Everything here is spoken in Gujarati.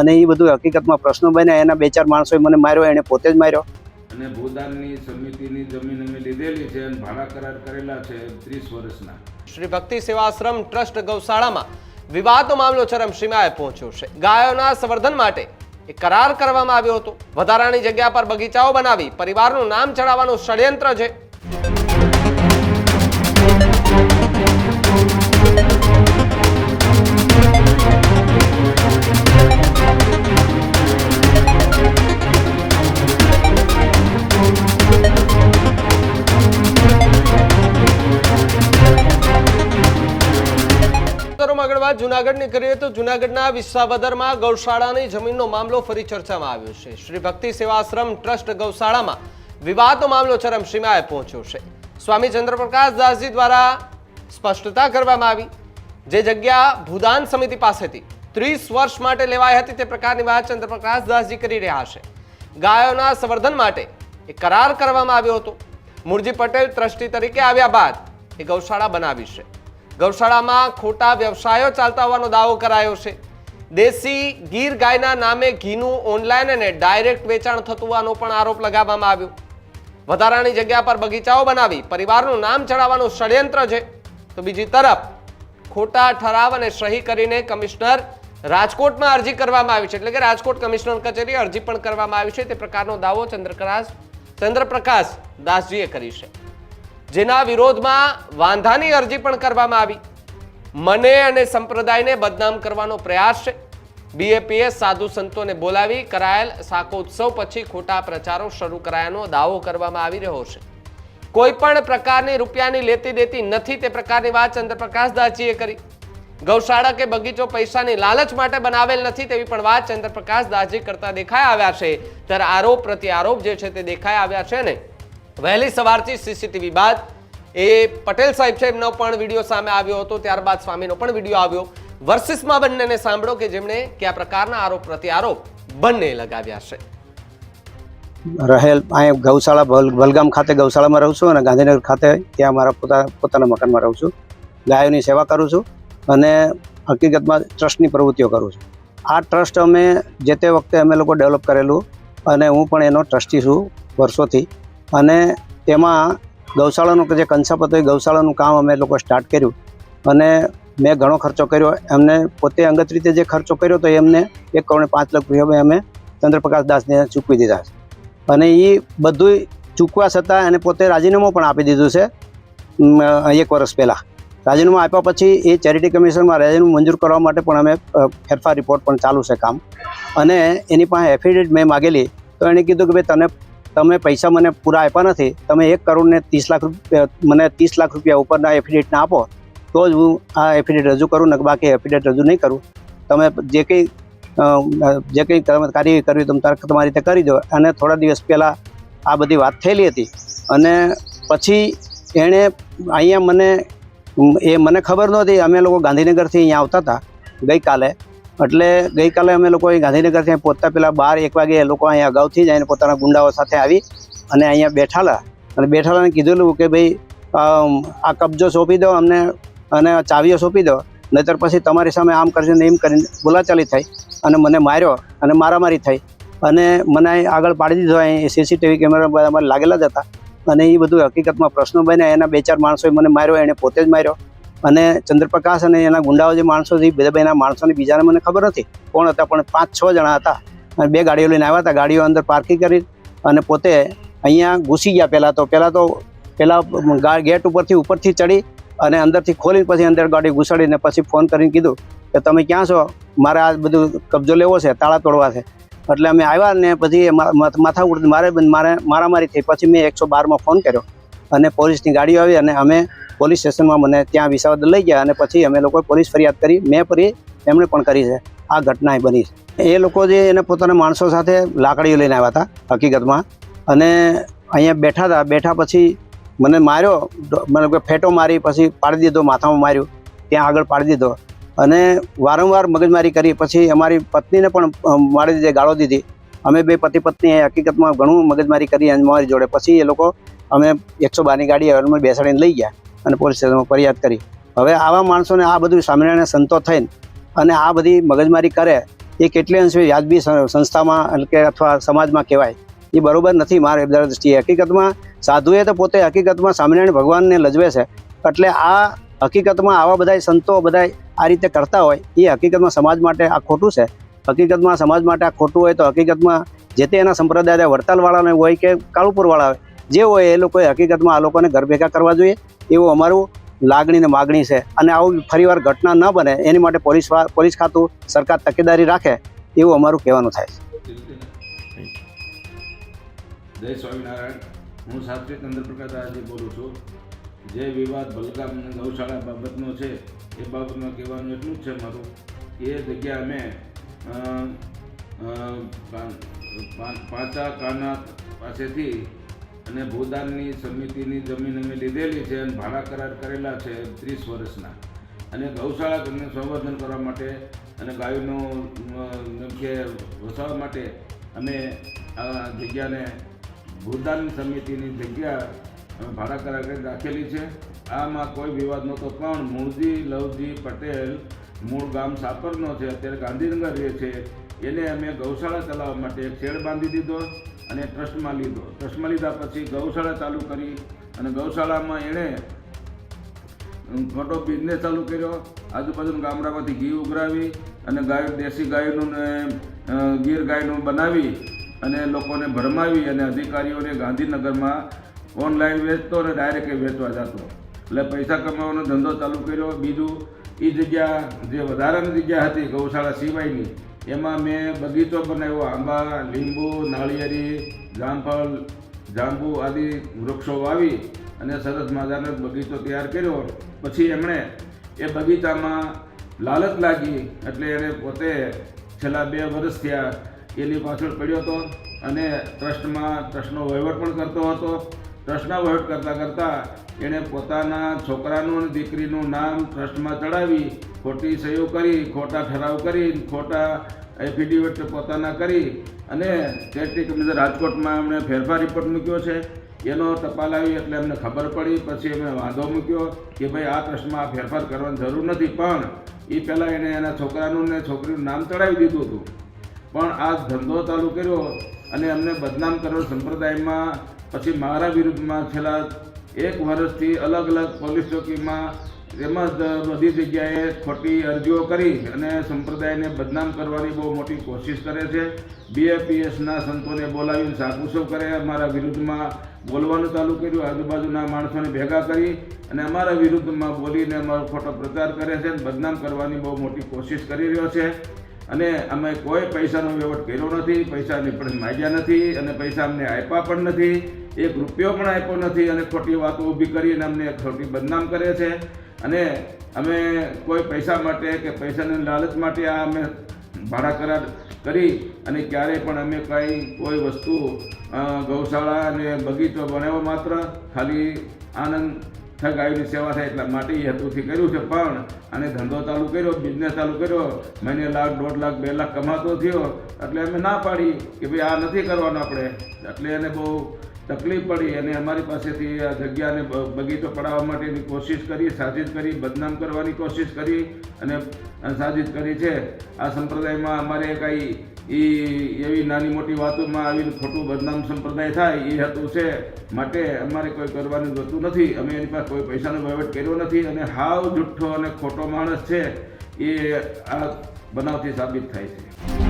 અને એ બધું હકીકતમાં પ્રશ્નો બન્યા. એના 2-4 માણસોએ મને માર્યો, એને પોતે જ માર્યો. અને ભૂદાનની સમિતિની જમીન અમે લીધેલી છે અને ભાડા કરાર કરેલા છે 30 વર્ષના. શ્રી ભક્તિ સેવાશ્રમ ટ્રસ્ટ ગૌશાળામાં વિવાદનો મામલો ચરમસીમાએ પહોંચ્યો છે. ગાયોના સંવર્ધન માટે એક કરાર કરવામાં આવ્યો હતો. વધારાની જગ્યા પર બગીચાઓ બનાવી પરિવારનું નામ ચડાવવાનું ષડયંત્ર છે. જુનાગઢની કરીએ તો જુનાગઢના વિસાવદરમાં ગૌશાળાની જમીનનો મામલો ફરી ચર્ચામાં આવ્યો છે. શ્રી ભક્તિ સેવાશ્રમ ટ્રસ્ટ ગૌશાળામાં વિવાદનો મામલો ચરમસીમાએ પહોંચ્યો છે. સ્વામી ચંદ્રપ્રકાશ દાસજી દ્વારા સ્પષ્ટતા કરવામાં આવી. જે જગ્યા ભૂદાન સમિતિ પાસેથી 30 વર્ષ માટે લેવાઈ હતી તે પ્રકારની વાત ચંદ્રપ્રકાશ દાસજી કરી રહ્યા છે. ગાયોના સંવર્ધન માટે એક કરાર કરવામાં આવ્યો હતો. મુરજી પટેલ ટ્રસ્ટી તરીકે આવ્યા બાદ એ ગૌશાળા બનાવી છે. ગૌશાળામાં ખોટા વ્યવસાયો ચાલતા હોવાનો દાવો કરાયો છે. દેશી ગીર ગાયના નામે ઘીનું ઓનલાઈન અને ડાયરેક્ટ વેચાણ થતું હોવાનો પણ આરોપ લગાવવામાં આવ્યો. વધારાની જગ્યા પર બગીચાઓ બનાવી પરિવારનું નામ ચડાવવાનું ષડયંત્ર છે. તો બીજી તરફ ખોટા ઠરાવ અને સહી કરીને કમિશનર રાજકોટમાં અરજી કરવામાં આવી છે. એટલે કે રાજકોટ કમિશનર કચેરી અરજી પણ કરવામાં આવી છે. તે પ્રકારનો દાવો ચંદ્રપ્રકાશ દાસજીએ કરી છે. જેના વિરોધમાં વાંધાની અરજી પણ કરવામાં આવી. મને અને સંપ્રદાયને બદનામ કરવાનો પ્રયાસ છે. બીએપીએસ સાધુ સંતોને બોલાવી કરાયેલ શાકોત્સવ પછી ખોટા પ્રચારો શરૂ કરાયાનો દાવો કરવામાં આવી રહ્યો છે. કોઈ પણ પ્રકારની રૂપિયાની લેતી દેતી નથી તે પ્રકારની વાત ચંદ્રપ્રકાશ દાસજીએ કરી. ગૌશાળા કે બગીચો પૈસાની લાલચ માટે બનાવેલ નથી તેવી પણ વાત ચંદ્રપ્રકાશ દાસજી કરતા દેખાઈ આવ્યા છે. ત્યારે આરોપ પ્રત્યારોપ જે છે તે દેખાઈ આવ્યા છે ને વહેલી સવારથી સીસીટીવી બાદ એ પટેલ સાહેબ છે એમનો પણ વિડીયો સામે આવ્યો હતો. ત્યારબાદ સ્વામીનો પણ વિડીયો આવ્યો. વર્સિસમાં બંનેને સાંભળો કે જેમણે કયા પ્રકારના આરોપ પ્રત્યારોપ બંને લગાવ્યા છે. રહેલ અહીંયા ગૌશાળા વલગામ ખાતે ગૌશાળામાં રહું છું અને ગાંધીનગર ખાતે ત્યાં મારા પોતાના મકાનમાં રહું છું. ગાયોની સેવા કરું છું અને હકીકતમાં ટ્રસ્ટની પ્રવૃત્તિઓ કરું છું. આ ટ્રસ્ટ અમે જે તે વખતે અમે લોકો ડેવલપ કરેલું અને હું પણ એનો ટ્રસ્ટી છું વર્ષોથી. અને તેમાં ગૌશાળાનું જે કન્સેપ્ટ હતો એ ગૌશાળાનું કામ અમે લોકો સ્ટાર્ટ કર્યું અને મેં ઘણો ખર્ચો કર્યો. એમને પોતે અંગત રીતે જે ખર્ચો કર્યો તો એમને 1.5 કરોડ રૂપિયા અમે ચંદ્રપ્રકાશ દાસને ચૂકવી દીધા છે. અને એ બધું ચૂકવા છતાં એને પોતે રાજીનામું પણ આપી દીધું છે 1 વર્ષ પહેલાં. રાજીનામું આપ્યા પછી એ ચેરિટી કમિશનમાં રાજીનામું મંજૂર કરવા માટે પણ અમે ફેરફાર રિપોર્ટ પણ ચાલુ છે કામ. અને એની પાસે એફિડેવિટ મેં માગેલી તો એણે કીધું કે ભાઈ તમે પૈસા મને પૂરા આપ્યા નથી, તમે 1 કરોડ ને 30 લાખ રૂપિયા મને 30 લાખ રૂપિયા ઉપરના એફિડેવિટના આપો તો જ હું આ એફિડેવિટ રજૂ કરું ને બાકી એફિડેવિટ રજૂ નહીં કરું. તમે જે કંઈ તમે કાર્ય કરવી તમે તમારી રીતે કરી દો. અને થોડા દિવસ પહેલાં આ બધી વાત થયેલી હતી અને પછી એણે અહીંયા મને ખબર નહોતી. અમે લોકો ગાંધીનગરથી અહીંયા આવતા હતા ગઈકાલે. એટલે ગઈકાલે અમે લોકો ગાંધીનગરથી પહોંચતા પહેલાં 12-1 વાગે એ લોકો અહીંયા અગાઉથી જ આવીને પોતાના ગુંડાઓ સાથે આવી અને અહીંયા બેઠાલાને કીધેલું કે ભાઈ આ કબજો સોંપી દો અમને અને ચાવીઓ સોંપી દો, નહીંતર પછી તમારી સામે આમ કરશે ને એમ કરીને બોલાચાલી થઈ અને મને માર્યો અને મારામારી થઈ અને મને આગળ પાડી દીધો. અહીં સીસીટીવી કેમેરા અમારે લાગેલા જ હતા અને એ બધું હકીકતમાં પ્રશ્નો બન્યા. એના 2-4 માણસોએ મને માર્યો, એને પોતે જ માર્યો. અને ચંદ્રપ્રકાશ અને એના ગુંડાઓ જે માણસો છે બે એના માણસોની બીજાને મને ખબર નથી કોણ હતા, પણ 5-6 જણા હતા અને 2 ગાડીઓ લઈને આવ્યા હતા. ગાડીઓ અંદર પાર્કિંગ કરી અને પોતે અહીંયા ઘૂસી ગયા. પહેલાં ગેટ ઉપરથી ચડી અને અંદરથી ખોલીને પછી અંદર ગાડી ઘૂસાડીને પછી ફોન કરીને કીધું કે તમે ક્યાં છો, મારે આ બધું કબજો લેવો છે, તાળા તોડવા છે. એટલે અમે આવ્યા ને પછી માથા ઉડતી મારામારી થઈ. પછી મેં 112માં ફોન કર્યો અને પોલીસની ગાડીઓ આવી અને અમે પોલીસ સ્ટેશનમાં મને ત્યાં વિસાવદર લઈ ગયા અને પછી અમે લોકોએ પોલીસ ફરિયાદ કરી. એમણે પણ કરી છે. આ ઘટના બની છે. એ લોકો જે એને પોતાના માણસો સાથે લાકડીઓ લઈને આવ્યા હતા હકીકતમાં અને અહીંયા બેઠા પછી મને માર્યો, મને ફેટો મારી પછી પાડી દીધો, માથામાં માર્યું, ત્યાં આગળ પાડી દીધો અને વારંવાર મગજમારી કરી. પછી અમારી પત્નીને પણ મારી દીધી, ગાળો દીધી. અમે 2 પતિ પત્ની હકીકતમાં ઘણું મગજમારી કરી અમારી જોડે. પછી એ લોકો અમે 112ની ગાડી અમે બેસાડીને લઈ ગયા અને પોલીસ સ્ટેશનમાં ફરિયાદ કરી. હવે આવા માણસોને આ બધું સ્વામિનારાયણ સંતો થઈને અને આ બધી મગજમારી કરે એ કેટલી અંશે વ્યાજબી સંસ્થામાં કે અથવા સમાજમાં કહેવાય એ બરોબર નથી મારા દ્રષ્ટિએ. હકીકતમાં સાધુએ તો પોતે હકીકતમાં સ્વામિનારાયણ ભગવાનને લજવે છે, એટલે આ હકીકતમાં આવા બધા સંતો બધા આ રીતે કરતા હોય એ હકીકતમાં સમાજ માટે આ ખોટું છે. હકીકતમાં સમાજ માટે આ ખોટું હોય તો હકીકતમાં જે તે એના સંપ્રદાય વડતાલવાળાને હોય કે કાળુપુરવાળા હોય જે હોય એ લોકોએ હકીકતમાં આ લોકોને ઘર ભેગા કરવા જોઈએ એવું અમારું લાગણી ને માગણી છે. અને આવું ફરીવાર ઘટના ન બને એની માટે પોલીસ ખાતું સરકાર તકેદારી રાખે એવું અમારું કહેવાનું થાય છે. જય સ્વામિનારાયણ. હું શાસ્ત્રી ચંદ્રપ્રકાશ દાસજી બોલું છું. જે વિવાદ બલગામ ગૌશાળા બાબતનો છે એ બાબતમાં કહેવાનું એટલું જ છે મારું એ જગ્યા અમે પાંચા કાના પાસેથી અને ભૂદાનની સમિતિની જમીન અમે લીધેલી છે અને ભાડા કરાર કરેલા છે 30 વર્ષના. અને ગૌશાળાને સંવર્ધન કરવા માટે અને ગાયોનું વસાવવા માટે અમે આ જગ્યાને ભૂદાન સમિતિની જગ્યા ભાડા કરાર કરી રાખેલી છે. આમાં કોઈ વિવાદ નહોતો, પણ મૂળજી લવજી પટેલ મૂળ ગામ સાપરનો છે, અત્યારે ગાંધીનગર રહે છે. એને અમે ગૌશાળા ચલાવવા માટે એક શેડ બાંધી દીધો અને ટ્રસ્ટમાં લીધો. ટ્રસ્ટમાં લીધા પછી ગૌશાળા ચાલુ કરી અને ગૌશાળામાં એણે મોટો બિઝનેસ ચાલુ કર્યો. આજુબાજુના ગામડામાંથી ઘી ઉઘરાવી અને દેશી ગાયનું ને ગીર ગાયનું બનાવી અને લોકોને ભરમાવી અને અધિકારીઓને ગાંધીનગરમાં ઓનલાઈન વેચતો અને ડાયરેક્ટ વેચવા જતો. એટલે પૈસા કમાવાનો ધંધો ચાલુ કર્યો. બીજું એ જગ્યા જે વધારાની જગ્યા હતી ગૌશાળા સિવાયની એમાં મેં બગીચો બનાવ્યો. આંબા, લીંબુ, નાળિયેરી, જામફળ, જાંબુ આદિ વૃક્ષો વાવી અને સરસ મજાનો બગીચો તૈયાર કર્યો. પછી એમણે એ બગીચામાં લાલચ લાગી એટલે એણે પોતે છેલ્લા 2 વર્ષ થયા એની પાછળ પડ્યો હતો અને ટ્રસ્ટનો વહીવટ પણ કરતો હતો. ટ્રસ્ટના વહીવટ કરતાં કરતાં એણે પોતાના છોકરાનું અને દીકરીનું નામ ટ્રસ્ટમાં ચડાવી ખોટી સહીઓ કરી, ખોટા ઠરાવ કરી, ખોટા એફિડેવિટ પોતાના કરી અને સ્ટેટ કમિશનર રાજકોટમાં એમણે ફેરફાર રિપોર્ટ મૂક્યો છે. એનો ટપાલ આવી એટલે અમને ખબર પડી. પછી અમે વાંધો મૂક્યો કે ભાઈ આ ટ્રસ્ટમાં આ ફેરફાર કરવાની જરૂર નથી, પણ એ પહેલાં એણે એના છોકરાનું ને છોકરીનું નામ ચડાવી દીધું હતું. પણ આ ધંધો ચાલુ કર્યો અને અમને બદનામ કરવા સંપ્રદાયમાં પછી મારા વિરુદ્ધમાં છેલ્લા 1 વર્ષથી અલગ અલગ પોલીસ ચોકીમાં તેમજ બધી જગ્યાએ ખોટી અરજીઓ કરી અને સંપ્રદાયને બદનામ કરવાની બહુ મોટી કોશિશ કરે છે. BAPSના સંતોને બોલાવીને સાકુસો કરે, અમારા વિરુદ્ધમાં બોલવાનું ચાલુ કર્યું. આજુબાજુના માણસોને ભેગા કરી અને અમારા વિરુદ્ધમાં બોલીને અમારો ખોટો પ્રચાર કરે છે, બદનામ કરવાની બહુ મોટી કોશિશ કરી રહ્યો છે. અને અમે કોઈ પૈસાનો વહીવટ કર્યો નથી, પૈસાની પણ માગ્યા નથી અને પૈસા અમને આપ્યા પણ નથી, 1 રૂપિયો પણ આપ્યો નથી અને ખોટી વાતો ઊભી કરીને અમને ખોટી બદનામ કરે છે. અને અમે કોઈ પૈસા માટે કે પૈસાની લાલચ માટે આ અમે ભાડા કરાર કરી અને ક્યારેય પણ અમે કોઈ વસ્તુ ગૌશાળા અને બગીચો બનાવ્યો માત્ર ખાલી આનંદ ગાયોની સેવા થાય એટલા માટે એ હેતુથી કર્યું છે. પણ આને ધંધો ચાલુ કર્યો, બિઝનેસ ચાલુ કર્યો, મહિને 1 લાખ, 1.5 લાખ, 2 લાખ કમાતો થયો એટલે અમે ના પાડી કે ભાઈ આ નથી કરવાનું આપણે. એટલે એને બહુ તકલીફ પડી અને અમારી પાસેથી આ જગ્યાને બગીચો પડાવવા માટેની કોશિશ કરી, સાજિશ કરી, બદનામ કરવાની કોશિશ કરી અને સાજિશ કરી છે. આ સંપ્રદાયમાં અમારે કાંઈ એવી નાની મોટી વાતોમાં આવીને ખોટું બદનામ સંપ્રદાય થાય એ હેતુ છે. માટે અમારે કોઈ કરવાની વસ્તુ નથી. અમે એની પાસે કોઈ પૈસાનો વહીવટ કર્યો નથી અને હાવ જુઠ્ઠો અને ખોટો માણસ છે એ આ બનાવથી સાબિત થાય છે.